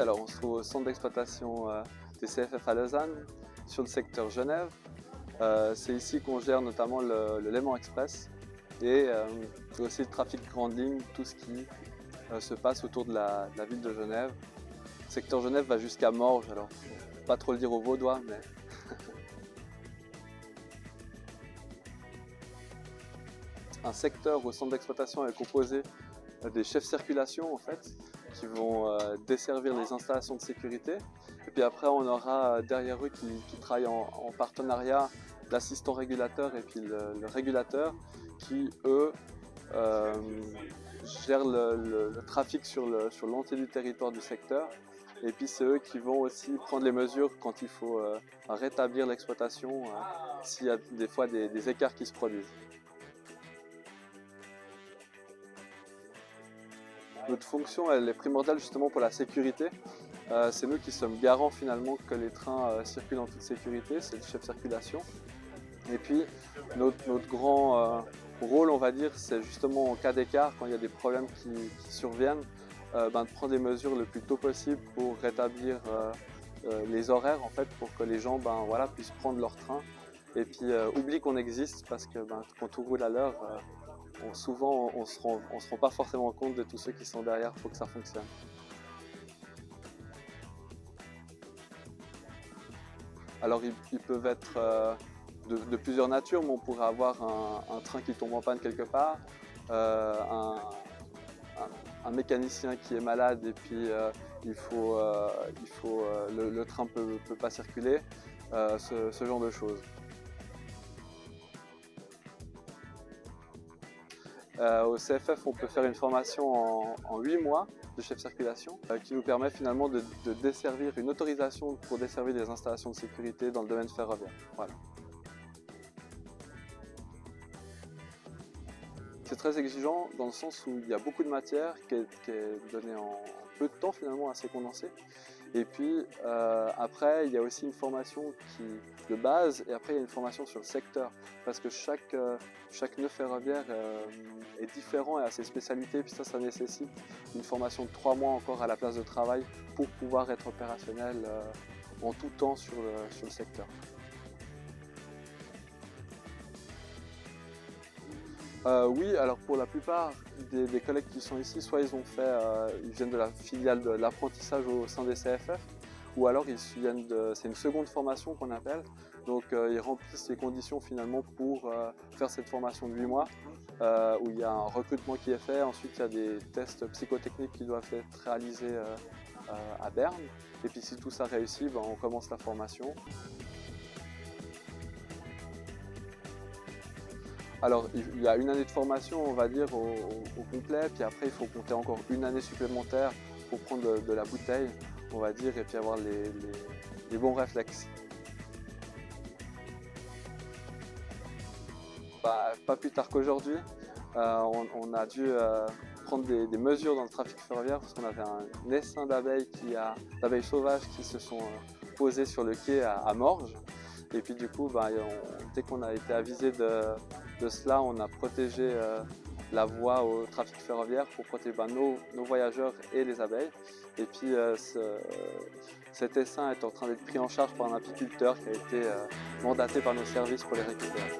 alors on se trouve au centre d'exploitation des CFF à Lausanne, sur le secteur Genève. C'est ici qu'on gère notamment le Léman Express et aussi le trafic grande ligne, tout ce qui se passe autour de la ville de Genève. Le secteur Genève va jusqu'à Morges, alors faut pas trop le dire aux Vaudois, mais un secteur au centre d'exploitation est composé des chefs circulation en fait, qui vont desservir les installations de sécurité. Et puis après on aura derrière eux qui travaillent en partenariat, l'assistant régulateur et puis le régulateur qui eux gèrent le trafic sur l'entier du territoire du secteur. Et puis c'est eux qui vont aussi prendre les mesures quand il faut rétablir l'exploitation s'il y a des fois des écarts qui se produisent. Notre fonction elle est primordiale justement pour la sécurité. C'est nous qui sommes garants finalement que les trains circulent en toute sécurité, c'est le chef de circulation. Et puis notre grand rôle on va dire c'est justement en cas d'écart, quand il y a des problèmes qui surviennent, de prendre des mesures le plus tôt possible pour rétablir les horaires en fait, pour que les gens puissent prendre leur train et puis oublient qu'on existe parce que quand tout roule à l'heure, souvent on se rend pas forcément compte de tous ceux qui sont derrière pour que ça fonctionne. Alors ils peuvent être de plusieurs natures, mais on pourrait avoir un train qui tombe en panne quelque part, un mécanicien qui est malade et puis le train peut pas circuler, ce genre de choses. Au CFF, on peut faire une formation en 8 mois de chef de circulation qui nous permet finalement de desservir une autorisation pour desservir des installations de sécurité dans le domaine ferroviaire. Voilà. C'est très exigeant dans le sens où il y a beaucoup de matière qui est donnée en peu de temps finalement, assez condensée. Et puis après, il y a aussi une formation de base et après il y a une formation sur le secteur parce que chaque nœud ferroviaire est différent et a ses spécialités. Puis ça nécessite une formation de 3 mois encore à la place de travail pour pouvoir être opérationnel en tout temps sur le secteur. Oui, alors pour la plupart des collègues qui sont ici, soit ils viennent de la filiale de l'apprentissage au sein des CFF, ou alors c'est une seconde formation qu'on appelle. Donc ils remplissent les conditions finalement pour faire cette formation de 8 mois, où il y a un recrutement qui est fait, ensuite il y a des tests psychotechniques qui doivent être réalisés à Berne, et puis si tout ça réussit, on commence la formation. Alors il y a une année de formation on va dire au complet, puis après il faut compter encore une année supplémentaire pour prendre de la bouteille on va dire et puis avoir les bons réflexes. Pas plus tard qu'aujourd'hui, on a dû prendre des mesures dans le trafic ferroviaire parce qu'on avait un essaim d'abeilles sauvages qui se sont posées sur le quai à Morges. Et puis du coup, dès qu'on a été avisé de cela, on a protégé la voie au trafic ferroviaire pour protéger nos voyageurs et les abeilles. Et puis cet essaim est en train d'être pris en charge par un apiculteur qui a été mandaté par nos services pour les récupérer.